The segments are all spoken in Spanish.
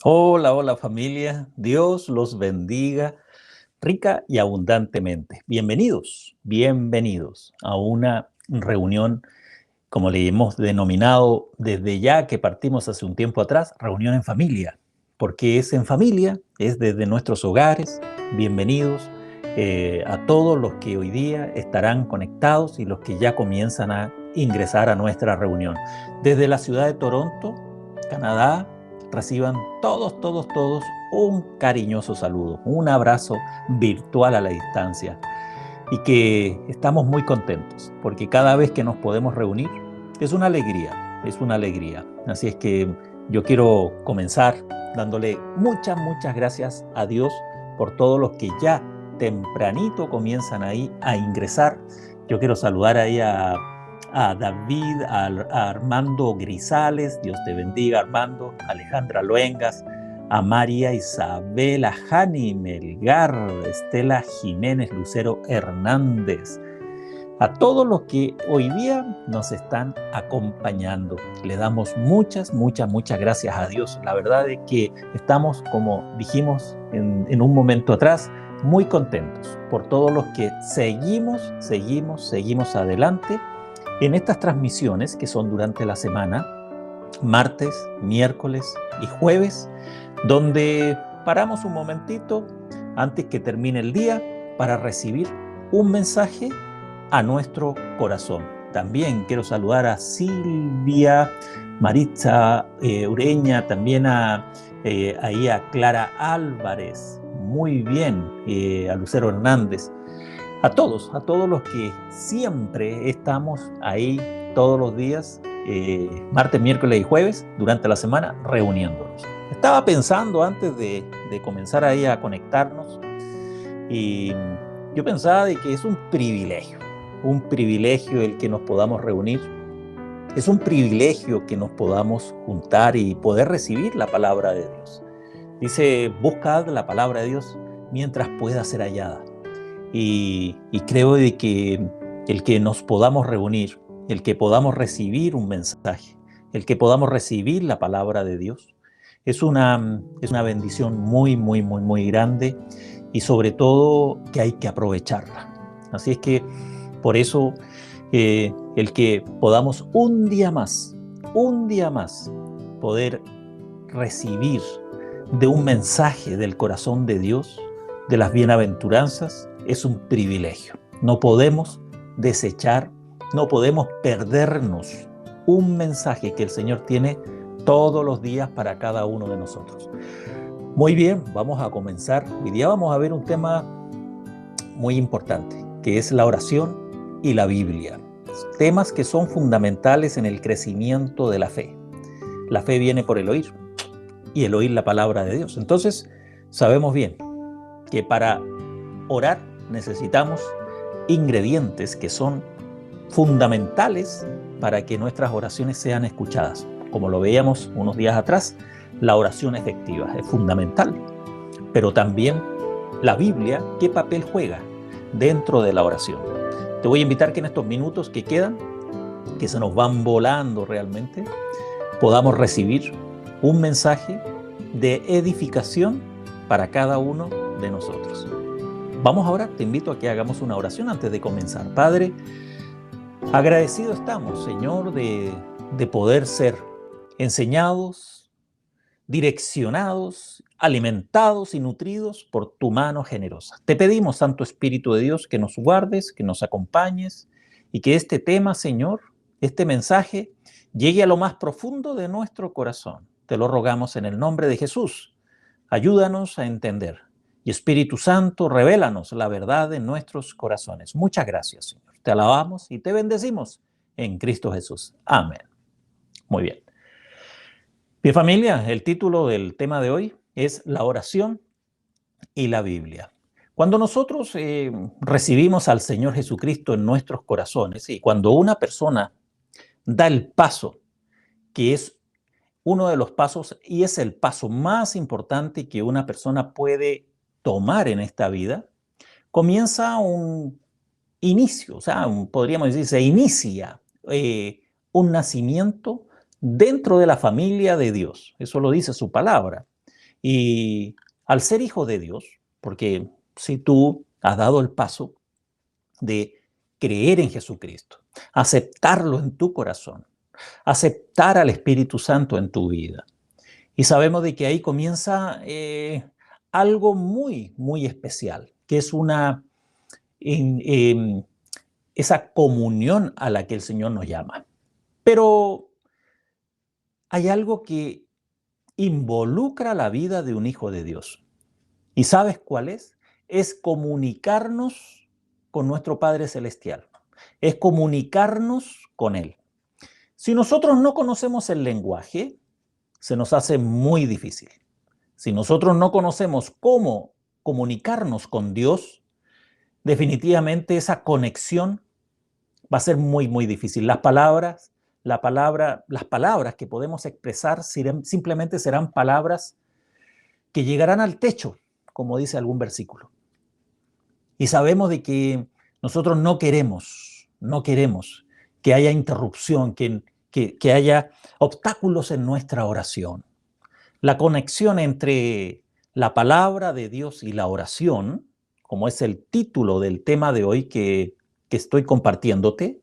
Hola, hola familia, Dios los bendiga rica y abundantemente. Bienvenidos, bienvenidos a una reunión, como le hemos denominado desde ya que partimos hace un tiempo atrás, reunión en familia, porque es en familia, es desde nuestros hogares. Bienvenidos a todos los que hoy día estarán conectados y los que ya comienzan a ingresar a nuestra reunión. Desde la ciudad de Toronto, Canadá, reciban todos un cariñoso saludo, un abrazo virtual a la distancia y que estamos muy contentos porque cada vez que nos podemos reunir es una alegría, es una alegría. Así es que yo quiero comenzar dándole muchas gracias a Dios por todos los que ya tempranito comienzan ahí a ingresar. Yo quiero saludar ahí a David, a Armando Grisales, Dios te bendiga Armando, Alejandra Luengas, a María Isabel, a Jani Melgar, Estela Jiménez, Lucero Hernández, a todos los que hoy día nos están acompañando. Le damos muchas gracias a Dios. La verdad es que estamos, como dijimos en un momento atrás, muy contentos por todos los que seguimos adelante en estas transmisiones que son durante la semana, martes, miércoles y jueves, donde paramos un momentito antes que termine el día para recibir un mensaje a nuestro corazón. También quiero saludar a Silvia, Maritza Ureña, también ahí a Clara Álvarez, muy bien, a Lucero Hernández, a todos los que siempre estamos ahí todos los días, martes, miércoles y jueves, durante la semana, reuniéndonos. Estaba pensando antes de comenzar ahí a conectarnos y yo pensaba de que es un privilegio el que nos podamos reunir, es un privilegio que nos podamos juntar y poder recibir la palabra de Dios. Dice, buscad la palabra de Dios mientras pueda ser hallada. Y creo de que el que nos podamos reunir, el que podamos recibir un mensaje, el que podamos recibir la palabra de Dios, es una bendición muy grande y sobre todo que hay que aprovecharla. Así es que por eso el que podamos un día más, poder recibir de un mensaje del corazón de Dios, de las bienaventuranzas, es un privilegio. No podemos desechar, no podemos perdernos un mensaje que el Señor tiene todos los días para cada uno de nosotros. Muy bien, vamos a comenzar. Hoy día vamos a ver un tema muy importante, que es la oración y la Biblia. Temas que son fundamentales en el crecimiento de la fe. La fe viene por el oír y el oír la palabra de Dios. Entonces, sabemos bien que para orar necesitamos ingredientes que son fundamentales para que nuestras oraciones sean escuchadas. Como lo veíamos unos días atrás, la oración efectiva es fundamental, pero también la Biblia, ¿qué papel juega dentro de la oración? Te voy a invitar que en estos minutos que quedan, que se nos van volando realmente, podamos recibir un mensaje de edificación para cada uno de nosotros. Vamos ahora, te invito a que hagamos una oración antes de comenzar. Padre, agradecido estamos, Señor, de poder ser enseñados, direccionados, alimentados y nutridos por tu mano generosa. Te pedimos, Santo Espíritu de Dios, que nos guardes, que nos acompañes y que este tema, Señor, este mensaje, llegue a lo más profundo de nuestro corazón. Te lo rogamos en el nombre de Jesús. Ayúdanos a entender. Y Espíritu Santo, revélanos la verdad en nuestros corazones. Muchas gracias, Señor. Te alabamos y te bendecimos en Cristo Jesús. Amén. Muy bien. Bien, familia, el título del tema de hoy es la oración y la Biblia. Cuando nosotros recibimos al Señor Jesucristo en nuestros corazones y cuando una persona da el paso, que es uno de los pasos y es el paso más importante que una persona puede tomar en esta vida, comienza un inicio, o sea, podríamos decir, se inicia un nacimiento dentro de la familia de Dios. Eso lo dice su palabra. Y al ser hijo de Dios, porque si tú has dado el paso de creer en Jesucristo, aceptarlo en tu corazón, aceptar al Espíritu Santo en tu vida, y sabemos de que ahí comienza algo muy, muy especial, que es esa comunión a la que el Señor nos llama. Pero hay algo que involucra la vida de un hijo de Dios. ¿Y sabes cuál es? Es comunicarnos con nuestro Padre Celestial. Es comunicarnos con Él. Si nosotros no conocemos el lenguaje, se nos hace muy difícil. Si nosotros no conocemos cómo comunicarnos con Dios, definitivamente esa conexión va a ser muy, muy difícil. Las palabras que podemos expresar simplemente serán palabras que llegarán al techo, como dice algún versículo. Y sabemos de que nosotros no queremos que haya interrupción, que haya obstáculos en nuestra oración. La conexión entre la palabra de Dios y la oración, como es el título del tema de hoy que estoy compartiéndote,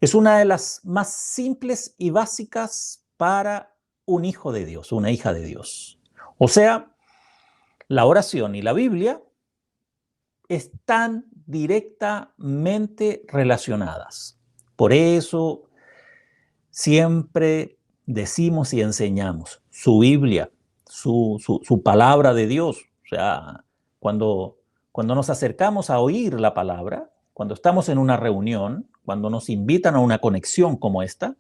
es una de las más simples y básicas para un hijo de Dios, una hija de Dios. O sea, la oración y la Biblia están directamente relacionadas. Por eso siempre decimos y enseñamos su Biblia, su palabra de Dios. O sea, cuando nos acercamos a oír la palabra, cuando estamos en una reunión, cuando nos invitan a una conexión como esta,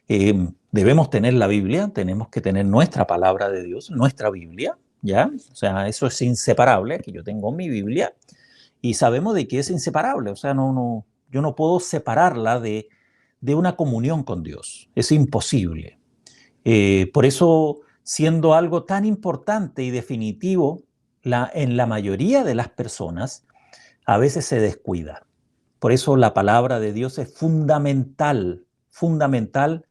debemos tener la Biblia, tenemos que tener nuestra palabra de Dios, nuestra Biblia, ¿ya? O sea, eso es inseparable, que yo tengo mi Biblia y sabemos de que es inseparable, o sea, yo no puedo separarla de una comunión con Dios, es imposible. Por eso, siendo algo tan importante y definitivo, en la mayoría de las personas a veces se descuida. Por eso la palabra de Dios es fundamental, fundamental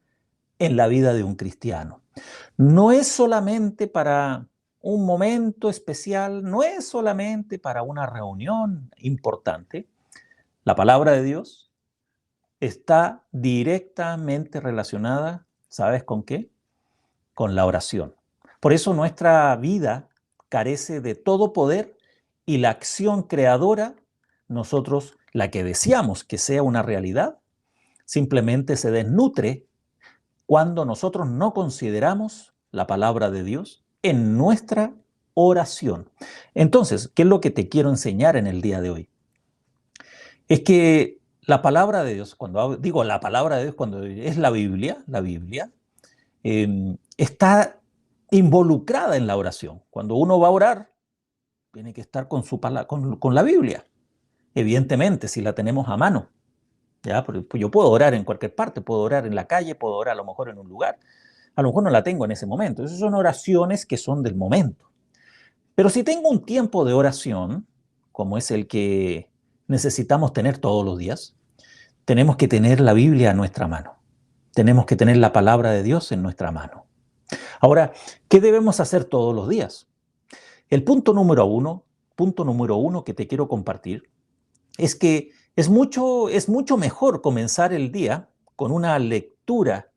en la vida de un cristiano. No es solamente para un momento especial, no es solamente para una reunión importante. La palabra de Dios está directamente relacionada, ¿sabes con qué? Con la oración. Por eso nuestra vida carece de todo poder y la acción creadora, nosotros, la que deseamos que sea una realidad, simplemente se desnutre cuando nosotros no consideramos la palabra de Dios en nuestra oración. Entonces, ¿qué es lo que te quiero enseñar en el día de hoy? Es que la palabra de Dios, cuando digo la palabra de Dios, cuando es la Biblia, está involucrada en la oración. Cuando uno va a orar, tiene que estar con la Biblia. Evidentemente, si la tenemos a mano. ¿Ya? Porque pues yo puedo orar en cualquier parte, puedo orar en la calle, puedo orar a lo mejor en un lugar. A lo mejor no la tengo en ese momento. Esas son oraciones que son del momento. Pero si tengo un tiempo de oración, como es el que necesitamos tener todos los días, tenemos que tener la Biblia a nuestra mano. Tenemos que tener la palabra de Dios en nuestra mano. Ahora, ¿qué debemos hacer todos los días? El punto número uno que te quiero compartir es que es mucho mejor comenzar el día con una lectura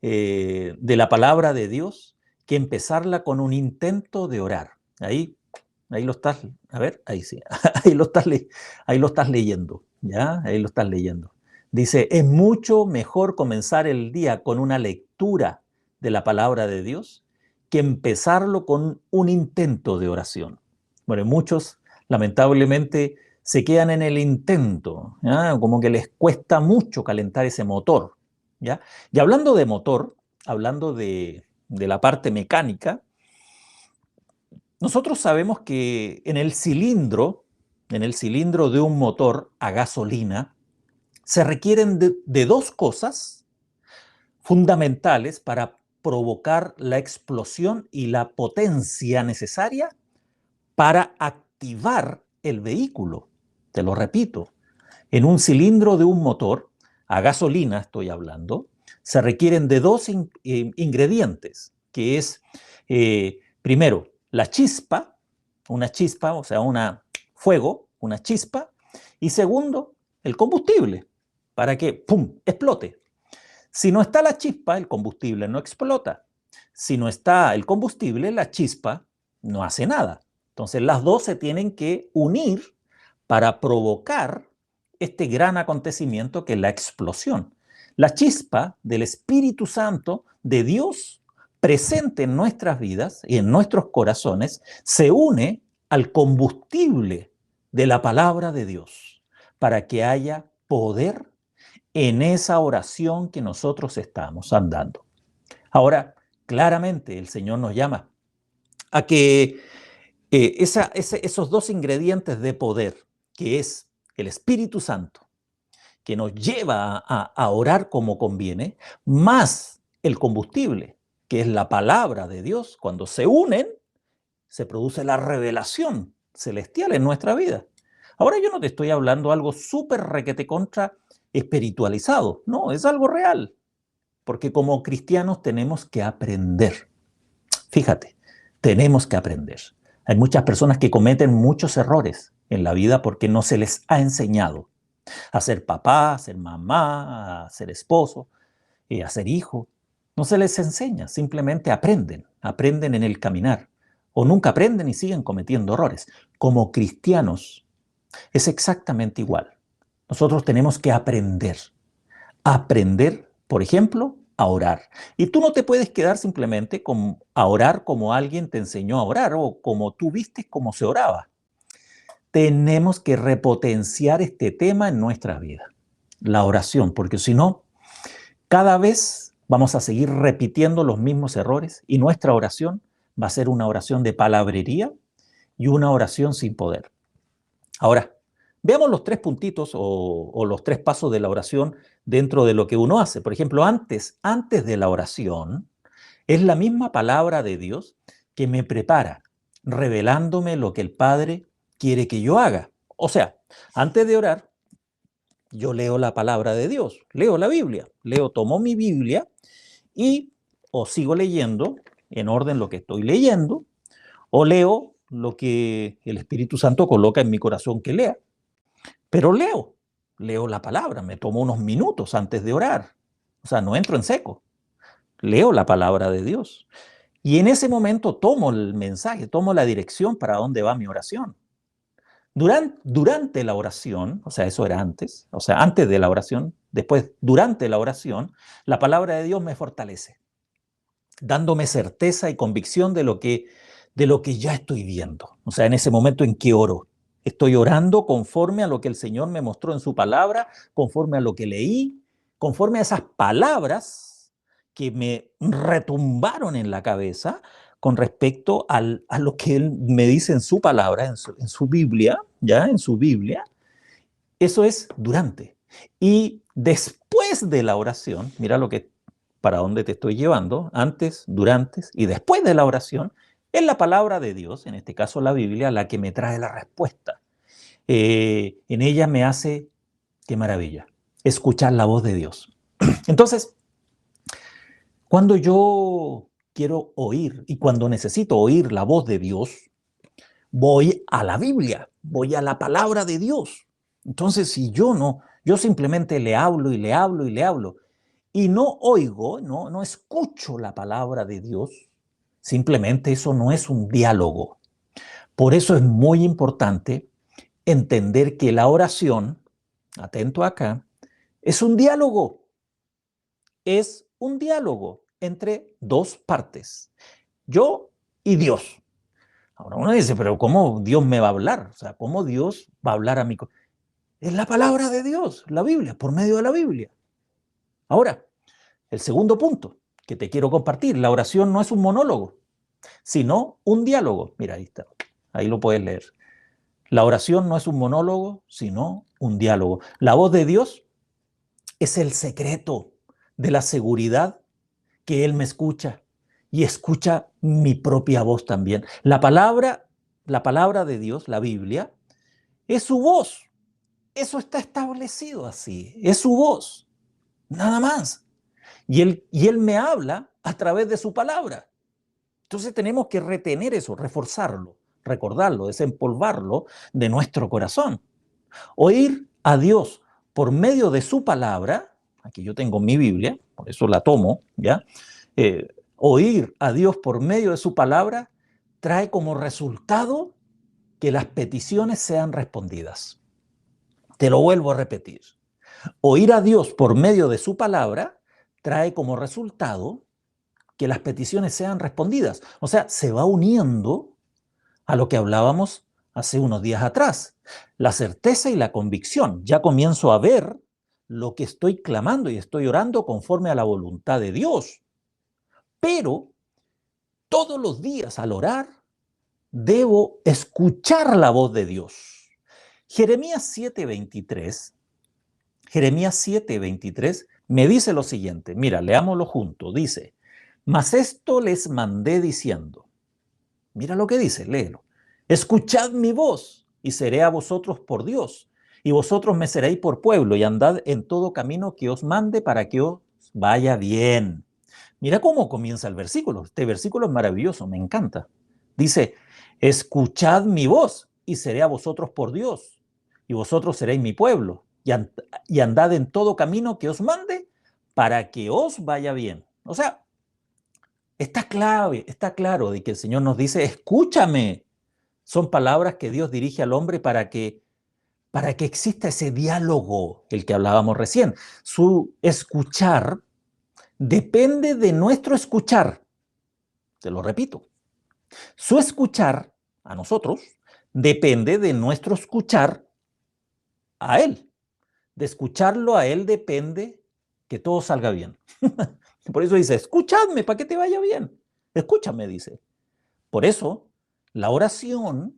de la palabra de Dios que empezarla con un intento de orar. Ahí lo estás, a ver, ahí sí, ahí lo estás leyendo, ¿ya? Ahí lo estás leyendo. Dice, es mucho mejor comenzar el día con una lectura de la palabra de Dios que empezarlo con un intento de oración. Bueno, muchos, lamentablemente, se quedan en el intento, ¿ya? Como que les cuesta mucho calentar ese motor, ¿ya? Y hablando de motor, hablando de la parte mecánica, nosotros sabemos que en el cilindro de un motor a gasolina, se requieren de dos cosas fundamentales para provocar la explosión y la potencia necesaria para activar el vehículo. Te lo repito, en un cilindro de un motor, a gasolina estoy hablando, se requieren de dos ingredientes, que es Primero, la chispa, una chispa, o sea, fuego, una chispa. Y segundo, el combustible, para que, ¡pum!, explote. Si no está la chispa, el combustible no explota. Si no está el combustible, la chispa no hace nada. Entonces, las dos se tienen que unir para provocar este gran acontecimiento que es la explosión. La chispa del Espíritu Santo de Dios presente en nuestras vidas y en nuestros corazones se une al combustible de la palabra de Dios para que haya poder en esa oración que nosotros estamos andando. Ahora, claramente el Señor nos llama a que esos dos ingredientes de poder, que es el Espíritu Santo, que nos lleva a orar como conviene, más el combustible, que es la palabra de Dios, cuando se unen, se produce la revelación celestial en nuestra vida. Ahora yo no te estoy hablando algo súper requete contra espiritualizado, no, es algo real, porque como cristianos tenemos que aprender. Fíjate, tenemos que aprender. Hay muchas personas que cometen muchos errores en la vida porque no se les ha enseñado a ser papá, a ser mamá, a ser esposo, a ser hijo. No se les enseña, simplemente aprenden en el caminar. O nunca aprenden y siguen cometiendo errores. Como cristianos es exactamente igual. Nosotros tenemos que aprender, por ejemplo, a orar. Y tú no te puedes quedar simplemente a orar como alguien te enseñó a orar o como tú viste cómo se oraba. Tenemos que repotenciar este tema en nuestras vidas, la oración, porque si no, cada vez vamos a seguir repitiendo los mismos errores y nuestra oración va a ser una oración de palabrería y una oración sin poder. Ahora, veamos los tres puntitos o los tres pasos de la oración dentro de lo que uno hace. Por ejemplo, antes de la oración, es la misma palabra de Dios que me prepara, revelándome lo que el Padre quiere que yo haga. O sea, antes de orar, yo leo la palabra de Dios, leo la Biblia, tomo mi Biblia y o sigo leyendo en orden lo que estoy leyendo, o leo lo que el Espíritu Santo coloca en mi corazón que lea. Pero leo la palabra, me tomo unos minutos antes de orar. O sea, no entro en seco. Leo la palabra de Dios. Y en ese momento tomo el mensaje, tomo la dirección para dónde va mi oración. Durante la oración, o sea, eso era antes, o sea, antes de la oración, después, durante la oración, la palabra de Dios me fortalece, dándome certeza y convicción de lo que ya estoy viendo. O sea, en ese momento en que oro, estoy orando conforme a lo que el Señor me mostró en su palabra, conforme a lo que leí, conforme a esas palabras que me retumbaron en la cabeza con respecto a lo que Él me dice en su palabra, en su Biblia, ¿ya? En su Biblia. Eso es durante. Y después de la oración, mira para dónde te estoy llevando, antes, durante y después de la oración, es la palabra de Dios, en este caso la Biblia, la que me trae la respuesta. En ella me hace, qué maravilla, escuchar la voz de Dios. Entonces, cuando yo quiero oír y cuando necesito oír la voz de Dios, voy a la Biblia, voy a la palabra de Dios. Entonces, si yo simplemente le hablo y le hablo y le hablo y no oigo, no escucho la palabra de Dios, simplemente eso no es un diálogo. Por eso es muy importante entender que la oración, atento acá, es un diálogo. Es un diálogo entre dos partes, yo y Dios. Ahora uno dice, pero ¿cómo Dios me va a hablar? O sea, ¿cómo Dios va a hablar a mí? Es la palabra de Dios, la Biblia, por medio de la Biblia. Ahora, el segundo punto que te quiero compartir, la oración no es un monólogo, sino un diálogo. Mira, ahí está, ahí lo puedes leer. La oración no es un monólogo, sino un diálogo. La voz de Dios es el secreto de la seguridad que Él me escucha y escucha mi propia voz también. La palabra de Dios, la Biblia, es su voz. Eso está establecido así. Es su voz. Nada más. Y él me habla a través de su palabra. Entonces tenemos que retener eso, reforzarlo, recordarlo, desempolvarlo de nuestro corazón. Oír a Dios por medio de su palabra, aquí yo tengo mi Biblia, por eso la tomo, ¿ya? Oír a Dios por medio de su palabra trae como resultado que las peticiones sean respondidas. Te lo vuelvo a repetir. Oír a Dios por medio de su palabra trae como resultado que las peticiones sean respondidas. O sea, se va uniendo a lo que hablábamos hace unos días atrás. La certeza y la convicción. Ya comienzo a ver lo que estoy clamando y estoy orando conforme a la voluntad de Dios. Pero todos los días al orar, debo escuchar la voz de Dios. Jeremías 7:23 me dice lo siguiente, mira, leámoslo juntos, dice, mas esto les mandé diciendo, mira lo que dice, léelo, escuchad mi voz y seré a vosotros por Dios, y vosotros me seréis por pueblo, y andad en todo camino que os mande para que os vaya bien. Mira cómo comienza el versículo, este versículo es maravilloso, me encanta. Dice, escuchad mi voz y seré a vosotros por Dios, y vosotros seréis mi pueblo, y andad en todo camino que os mande para que os vaya bien. O sea, está claro de que el Señor nos dice, escúchame. Son palabras que Dios dirige al hombre para que exista ese diálogo, el que hablábamos recién. Su escuchar depende de nuestro escuchar. Te lo repito. Su escuchar a nosotros depende de nuestro escuchar a Él. De escucharlo a Él depende que todo salga bien. Por eso dice, escúchame para que te vaya bien. Escúchame, dice. Por eso, la oración,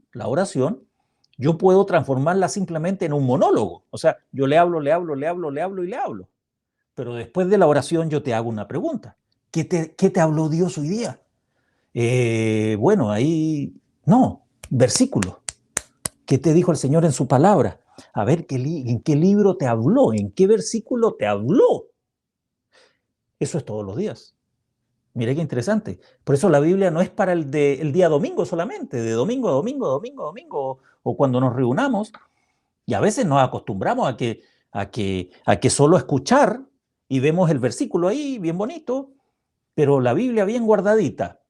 yo puedo transformarla simplemente en un monólogo. O sea, yo le hablo. Pero después de la oración yo te hago una pregunta. ¿Qué te habló Dios hoy día? Bueno, ahí, no, versículo. ¿Qué te dijo el Señor en su palabra? A ver, ¿en qué libro te habló? ¿En qué versículo te habló? Eso es todos los días. Mire qué interesante. Por eso la Biblia no es para el día domingo solamente, de domingo a domingo, o cuando nos reunamos. Y a veces nos acostumbramos a que solo escuchar y vemos el versículo ahí bien bonito, pero la Biblia bien guardadita.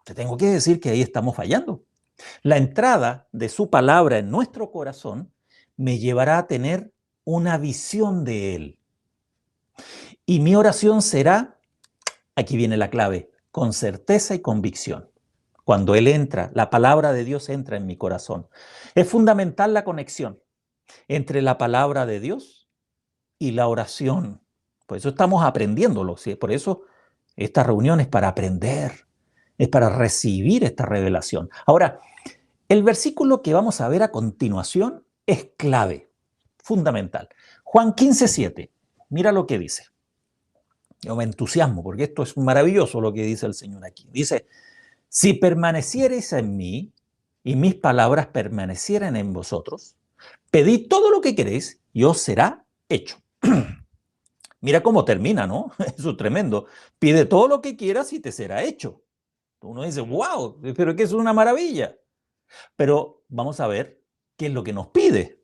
Te tengo que decir que ahí estamos fallando. La entrada de su palabra en nuestro corazón me llevará a tener una visión de Él. Y mi oración será, aquí viene la clave, con certeza y convicción. Cuando Él entra, la palabra de Dios entra en mi corazón. Es fundamental la conexión entre la palabra de Dios y la oración. Por eso estamos aprendiéndolo. ¿Sí? Por eso esta reunión es para aprender, es para recibir esta revelación. Ahora, el versículo que vamos a ver a continuación es clave, fundamental. Juan 15:7. Mira lo que dice. Yo me entusiasmo porque esto es maravilloso lo que dice el Señor aquí. Dice, si permaneciereis en mí y mis palabras permanecieran en vosotros, pedid todo lo que queréis y os será hecho. Mira cómo termina, ¿no? Eso es tremendo. Pide todo lo que quieras y te será hecho. Uno dice, wow, pero que es una maravilla. Pero vamos a ver qué es lo que nos pide.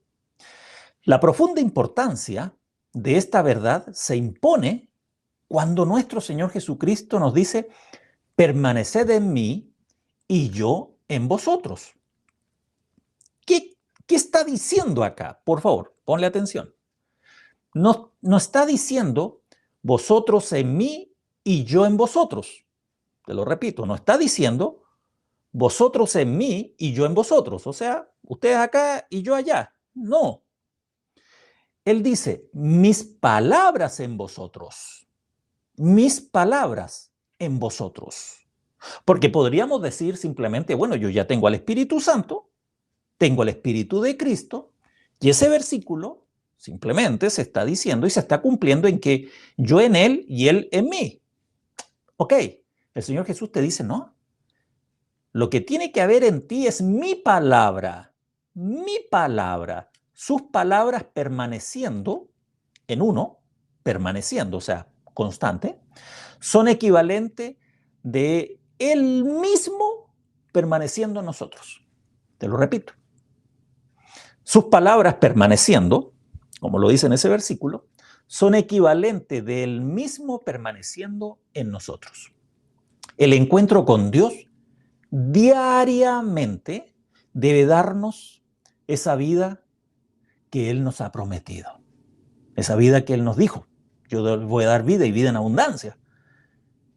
La profunda importancia de esta verdad se impone cuando nuestro Señor Jesucristo nos dice, permaneced en mí y yo en vosotros. ¿Qué está diciendo acá? Por favor, ponle atención. No está diciendo vosotros en mí y yo en vosotros. Te lo repito, no está diciendo vosotros en mí y yo en vosotros. O sea, ustedes acá y yo allá. No. Él dice, mis palabras en vosotros. Mis palabras en vosotros. Porque podríamos decir simplemente, bueno, yo ya tengo al Espíritu Santo, tengo el Espíritu de Cristo, y ese versículo simplemente se está diciendo y se está cumpliendo en que yo en Él y Él en mí. Ok, el Señor Jesús te dice, no, lo que tiene que haber en ti es mi palabra, sus palabras permaneciendo en uno, permaneciendo, o sea, constante, son equivalentes de Él mismo permaneciendo en nosotros. Te lo repito. Sus palabras permaneciendo, como lo dice en ese versículo, son equivalentes de Él mismo permaneciendo en nosotros. El encuentro con Dios diariamente debe darnos esa vida que Él nos ha prometido. Esa vida que Él nos dijo. Yo voy a dar vida y vida en abundancia.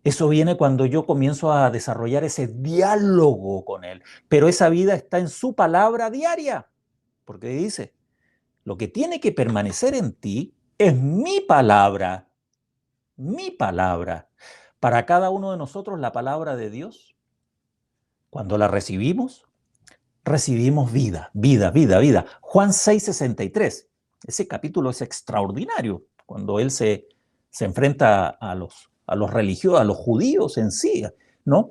Eso viene cuando yo comienzo a desarrollar ese diálogo con Él. Pero esa vida está en su palabra diaria. Porque dice, lo que tiene que permanecer en ti es mi palabra. Mi palabra. Para cada uno de nosotros la palabra de Dios, cuando la recibimos vida, vida, vida, vida. Juan 6:63. Ese capítulo es extraordinario cuando Él se enfrenta a los religiosos, a los judíos en sí, ¿no?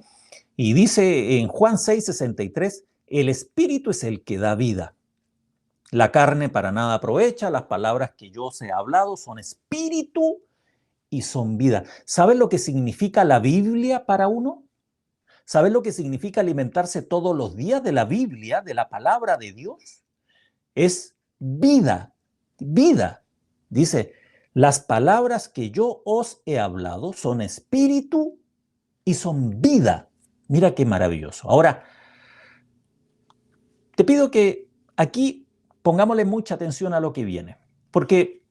Y dice en Juan 6:63, el Espíritu es el que da vida. La carne para nada aprovecha, las palabras que yo os he hablado son espíritu y son vida. ¿Sabes lo que significa la Biblia para uno? ¿Sabes lo que significa alimentarse todos los días de la Biblia, de la palabra de Dios? Es vida, vida. Dice, las palabras que yo os he hablado son espíritu y son vida. Mira qué maravilloso. Ahora, te pido que aquí pongámosle mucha atención a lo que viene, porque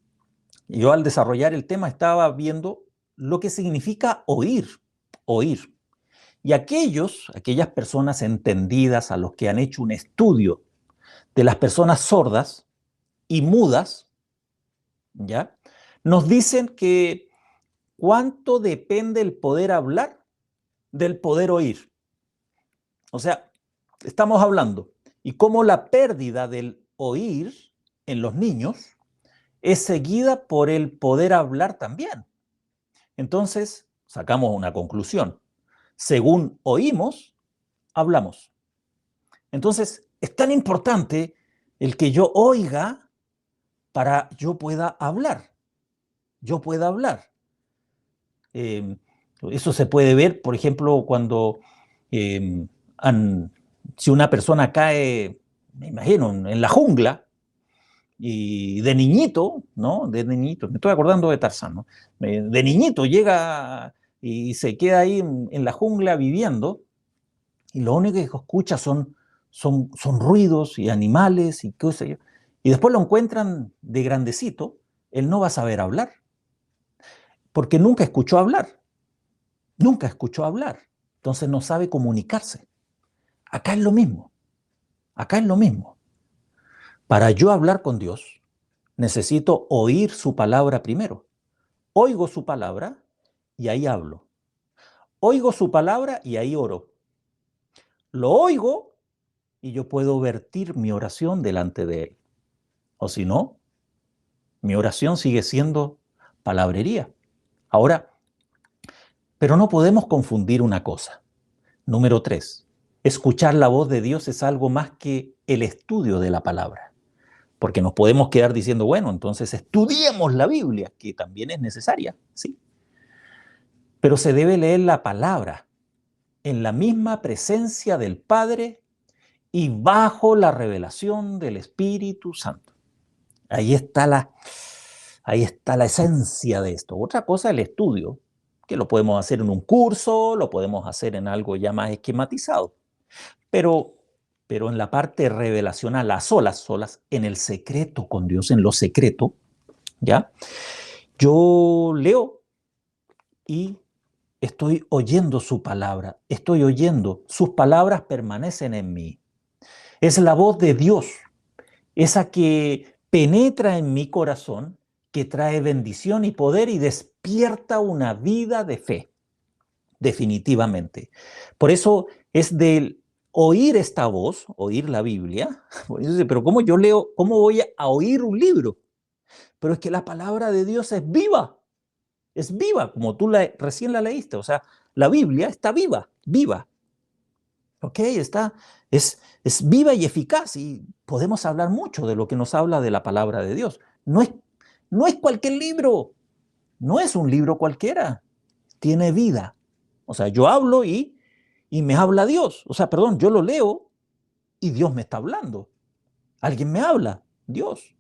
yo al desarrollar el tema estaba viendo lo que significa oír, oír. Y aquellas personas entendidas, a los que han hecho un estudio de las personas sordas y mudas, ¿ya? Nos dicen que cuánto depende el poder hablar del poder oír. O sea, estamos hablando y cómo la pérdida del oír en los niños es seguida por el poder hablar también. Entonces, sacamos una conclusión. Según oímos, hablamos. Entonces, es tan importante el que yo oiga para yo pueda hablar. Yo pueda hablar. Eso se puede ver, por ejemplo, cuando si una persona cae, me imagino, en la jungla, y de niñito, ¿no? De niñito, me estoy acordando de Tarzán, ¿no? De niñito llega y se queda ahí en la jungla viviendo, y lo único que escucha son ruidos y animales y qué sé yo. Y después lo encuentran de grandecito, él no va a saber hablar, porque nunca escuchó hablar, nunca escuchó hablar, entonces no sabe comunicarse. Acá es lo mismo, acá es lo mismo. Para yo hablar con Dios, necesito oír su palabra primero. Oigo su palabra y ahí hablo. Oigo su palabra y ahí oro. Lo oigo y yo puedo vertir mi oración delante de Él. O si no, mi oración sigue siendo palabrería. Ahora, pero no podemos confundir una cosa. Número 3, escuchar la voz de Dios es algo más que el estudio de la palabra. Porque nos podemos quedar diciendo, bueno, entonces estudiemos la Biblia, que también es necesaria, sí. Pero se debe leer la palabra en la misma presencia del Padre y bajo la revelación del Espíritu Santo. Ahí está la esencia de esto. Otra cosa es el estudio, que lo podemos hacer en un curso, lo podemos hacer en algo ya más esquematizado. Pero en la parte revelacional, a solas, en el secreto con Dios, en lo secreto, ¿ya? Yo leo y estoy oyendo su palabra, estoy oyendo, sus palabras permanecen en mí. Es la voz de Dios, esa que penetra en mi corazón, que trae bendición y poder y despierta una vida de fe, definitivamente. Por eso es del oír esta voz, oír la Biblia, pero ¿cómo yo leo, cómo voy a oír un libro? Pero es que la palabra de Dios es viva, como tú recién la leíste, o sea, la Biblia está viva, viva. ¿Ok? Es viva y eficaz y podemos hablar mucho de lo que nos habla de la palabra de Dios. No es cualquier libro, no es un libro cualquiera, tiene vida. O sea, yo hablo y y me habla Dios. O sea, perdón, yo lo leo y Dios me está hablando. Alguien me habla, Dios.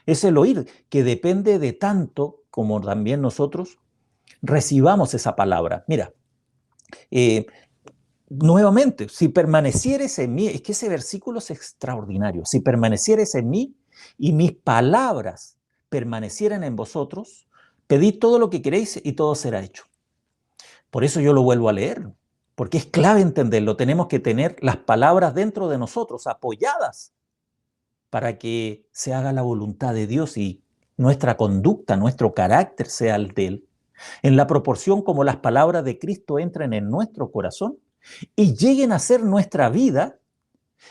Es el oír, que depende de tanto como también nosotros recibamos esa palabra. Mira, eh, nuevamente, si permanecieres en mí, es que ese versículo es extraordinario. Si permanecieres en mí y mis palabras permanecieran en vosotros, pedid todo lo que queréis y todo será hecho. Por eso yo lo vuelvo a leer, porque es clave entenderlo. Tenemos que tener las palabras dentro de nosotros, apoyadas, para que se haga la voluntad de Dios y nuestra conducta, nuestro carácter sea el de Él. En la proporción como las palabras de Cristo entren en nuestro corazón y lleguen a ser nuestra vida,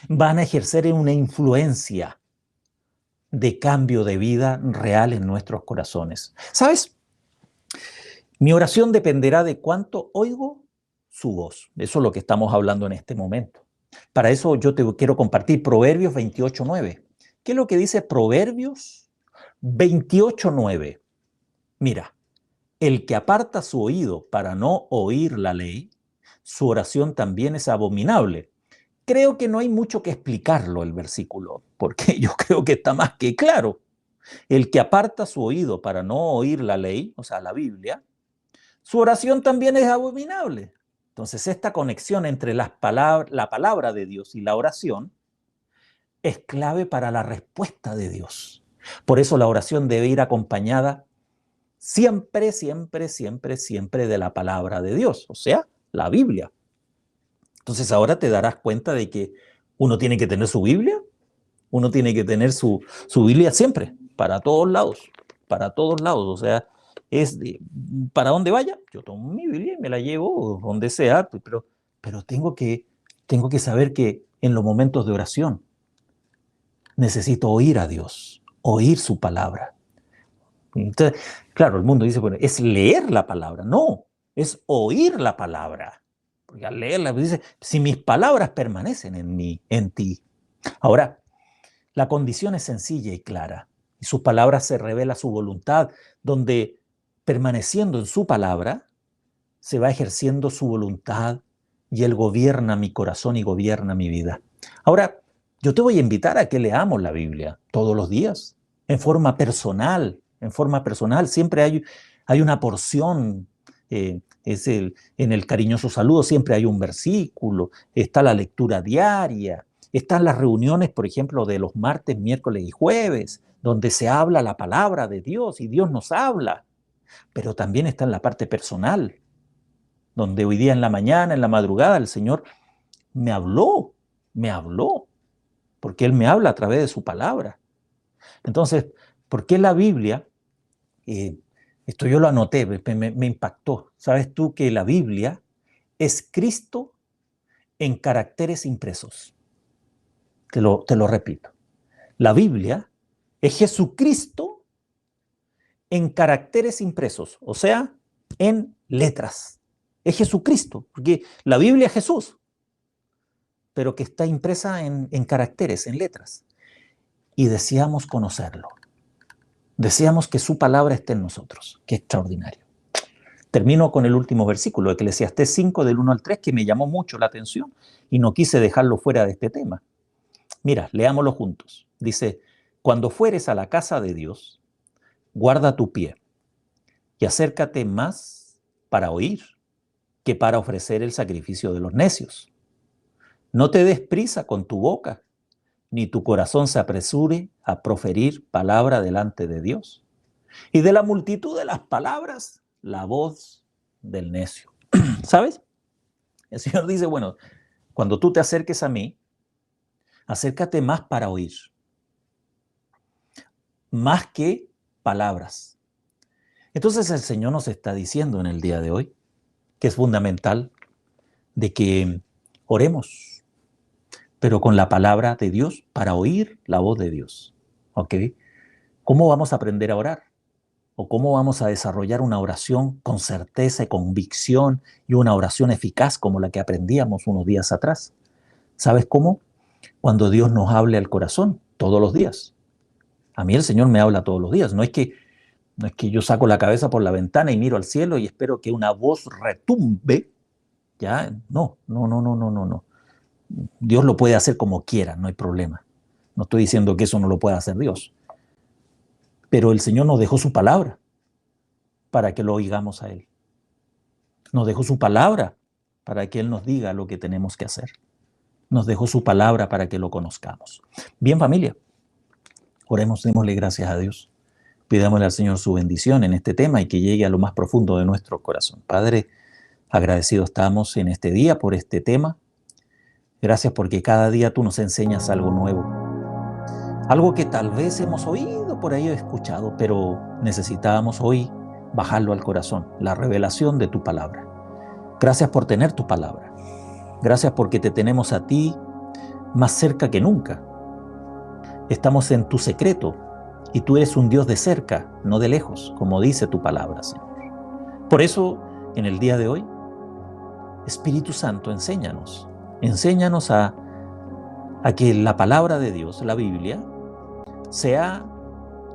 van a ejercer una influencia de cambio de vida real en nuestros corazones. ¿Sabes? Mi oración dependerá de cuánto oigo su voz. Eso es lo que estamos hablando en este momento. Para eso yo te quiero compartir Proverbios 28:9. ¿Qué es lo que dice Proverbios 28:9? Mira, el que aparta su oído para no oír la ley, su oración también es abominable. Creo que no hay mucho que explicarlo el versículo, porque yo creo que está más que claro. El que aparta su oído para no oír la ley, o sea, la Biblia, su oración también es abominable. Entonces, esta conexión entre la palabra de Dios y la oración es clave para la respuesta de Dios. Por eso la oración debe ir acompañada siempre, siempre, siempre, siempre de la palabra de Dios, o sea, la Biblia. Entonces ahora te darás cuenta de que uno tiene que tener su Biblia, uno tiene que tener su Biblia siempre, para todos lados, para todos lados. O sea, para donde vaya, yo tomo mi Biblia y me la llevo donde sea, pero tengo que saber que en los momentos de oración necesito oír a Dios, oír su palabra. Entonces, claro, el mundo dice, bueno, es leer la palabra. No, es oír la palabra. Porque al leerla dice, si mis palabras permanecen en mí, en ti. Ahora, la condición es sencilla y clara. Y sus palabras se revela su voluntad, donde permaneciendo en su palabra, se va ejerciendo su voluntad y Él gobierna mi corazón y gobierna mi vida. Ahora, yo te voy a invitar a que leamos la Biblia todos los días, en forma personal, Siempre hay una porción, en el cariñoso saludo siempre hay un versículo, está la lectura diaria, están las reuniones, por ejemplo, de los martes, miércoles y jueves, donde se habla la palabra de Dios y Dios nos habla. Pero también está en la parte personal, donde hoy día en la mañana, en la madrugada, el Señor me habló, porque Él me habla a través de su palabra. Entonces, ¿por qué la Biblia? Esto yo lo anoté, me impactó. ¿Sabes tú que la Biblia es Cristo en caracteres impresos? Te lo repito. La Biblia es Jesucristo en caracteres impresos, o sea, en letras. Es Jesucristo, porque la Biblia es Jesús, pero que está impresa en caracteres, en letras. Y deseamos conocerlo. Deseamos que su palabra esté en nosotros. Qué extraordinario. Termino con el último versículo, Eclesiastés 5, del 1 al 3, que me llamó mucho la atención y no quise dejarlo fuera de este tema. Mira, leámoslo juntos. Dice, cuando fueres a la casa de Dios, guarda tu pie y acércate más para oír que para ofrecer el sacrificio de los necios. No te des prisa con tu boca, ni tu corazón se apresure a proferir palabra delante de Dios. Y de la multitud de las palabras, la voz del necio. ¿Sabes? El Señor dice, bueno, cuando tú te acerques a mí, acércate más para oír, más que palabras. Entonces el Señor nos está diciendo en el día de hoy que es fundamental de que oremos, pero con la palabra de Dios para oír la voz de Dios. ¿Ok? ¿Cómo vamos a aprender a orar? ¿O cómo vamos a desarrollar una oración con certeza y convicción y una oración eficaz como la que aprendíamos unos días atrás? ¿Sabes cómo? Cuando Dios nos hable al corazón todos los días. A mí el Señor me habla todos los días. No es que yo saco la cabeza por la ventana y miro al cielo y espero que una voz retumbe ¿Ya? No, no, no, no, no, no, no. Dios lo puede hacer como quiera, no hay problema. No estoy diciendo que eso no lo pueda hacer Dios. Pero el Señor nos dejó su palabra para que lo oigamos a Él. Nos dejó su palabra para que Él nos diga lo que tenemos que hacer. Nos dejó su palabra para que lo conozcamos. Bien, familia, oremos, démosle gracias a Dios. Pidámosle al Señor su bendición en este tema y que llegue a lo más profundo de nuestro corazón. Padre, agradecidos estamos en este día por este tema. Gracias porque cada día tú nos enseñas algo nuevo. Algo que tal vez hemos oído por ahí o escuchado, pero necesitábamos hoy bajarlo al corazón, la revelación de tu palabra. Gracias por tener tu palabra. Gracias porque te tenemos a ti más cerca que nunca. Estamos en tu secreto y tú eres un Dios de cerca, no de lejos, como dice tu palabra, Señor. Por eso, en el día de hoy, Espíritu Santo, enséñanos. Enséñanos a que la palabra de Dios, la Biblia, sea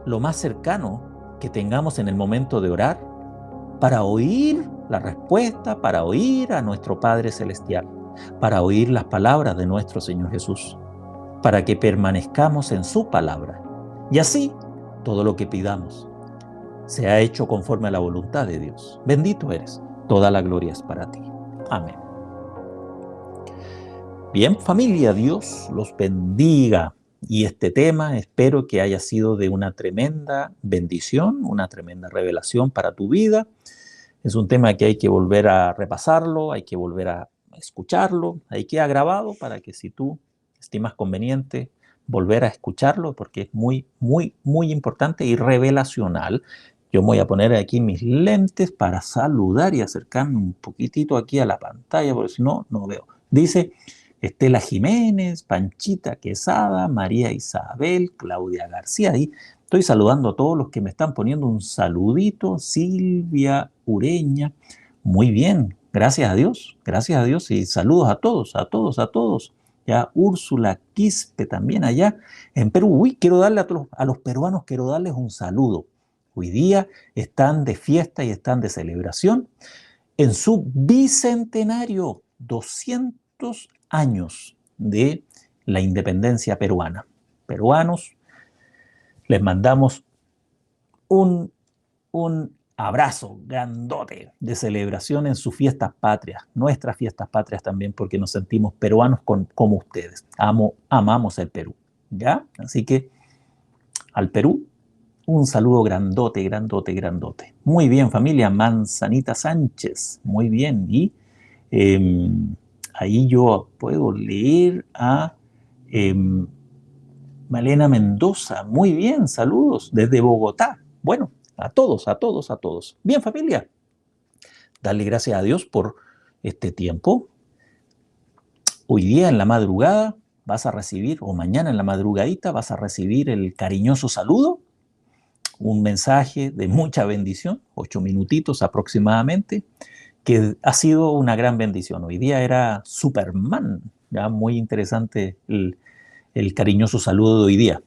lo más cercano que tengamos en el momento de orar para oír la respuesta, para oír a nuestro Padre Celestial, para oír las palabras de nuestro Señor Jesús, para que permanezcamos en su palabra. Y así, todo lo que pidamos sea hecho conforme a la voluntad de Dios. Bendito eres, toda la gloria es para ti. Amén. Bien, familia, Dios los bendiga. Y este tema espero que haya sido de una tremenda bendición, una tremenda revelación para tu vida. Es un tema que hay que volver a repasarlo, hay que volver a escucharlo, hay que quedar grabado para que si tú estimas conveniente volver a escucharlo, porque es muy, muy, muy importante y revelacional. Yo me voy a poner aquí mis lentes para saludar y acercarme un poquitito aquí a la pantalla, porque si no, no veo. Dice Estela Jiménez, Panchita Quesada, María Isabel, Claudia García. Ahí estoy saludando a todos los que me están poniendo un saludito. Silvia Ureña. Muy bien, gracias a Dios y saludos a todos, a todos, a todos. Ya Úrsula Quispe también allá en Perú. Uy, quiero darle a los peruanos, quiero darles un saludo. Hoy día están de fiesta y están de celebración en su bicentenario, 200 años de la independencia peruana. Peruanos, les mandamos un abrazo grandote de celebración en sus fiestas patrias, nuestras fiestas patrias también, porque nos sentimos peruanos como ustedes. Amamos el Perú, ¿ya? Así que al Perú, un saludo grandote, grandote, grandote. Muy bien, familia Manzanita Sánchez, muy bien. Y ahí yo puedo leer a Malena Mendoza. Muy bien, saludos desde Bogotá. Bueno, a todos, a todos, a todos. Bien, familia, darle gracias a Dios por este tiempo. Hoy día en la madrugada vas a recibir, o mañana en la madrugadita vas a recibir el cariñoso saludo, un mensaje de mucha bendición, 8 minutitos aproximadamente, que ha sido una gran bendición. Hoy día era Superman, ya muy interesante el cariñoso saludo de hoy día.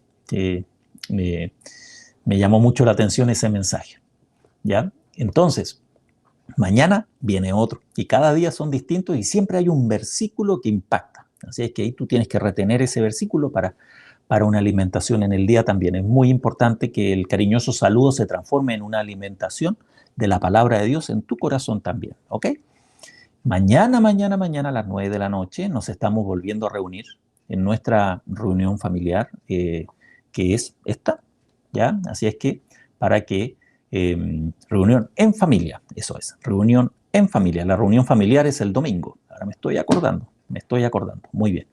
Me llamó mucho la atención ese mensaje, ¿ya? Entonces, mañana viene otro y cada día son distintos y siempre hay un versículo que impacta. Así es que ahí tú tienes que retener ese versículo para una alimentación en el día también. Es muy importante que el cariñoso saludo se transforme en una alimentación de la palabra de Dios en tu corazón también, ¿ok? Mañana a las 9 de la noche nos estamos volviendo a reunir en nuestra reunión familiar, que es esta, ¿ya? Así es que para que reunión en familia, eso es, reunión en familia. La reunión familiar es el domingo, ahora me estoy acordando, muy bien.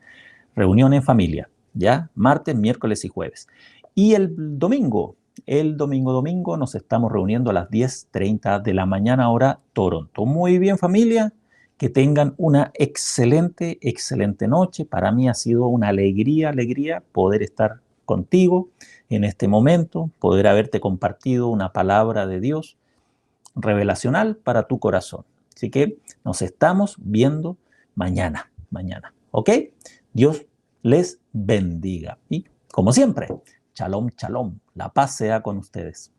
Reunión en familia, ¿ya? Martes, miércoles y jueves. Y el domingo nos estamos reuniendo a las 10:30 de la mañana hora Toronto. Muy bien, familia, que tengan una excelente, excelente noche. Para mí ha sido una alegría poder estar contigo en este momento, poder haberte compartido una palabra de Dios revelacional para tu corazón. Así que nos estamos viendo mañana, ¿ok? Dios les bendiga. Y como siempre, shalom, shalom. La paz sea con ustedes.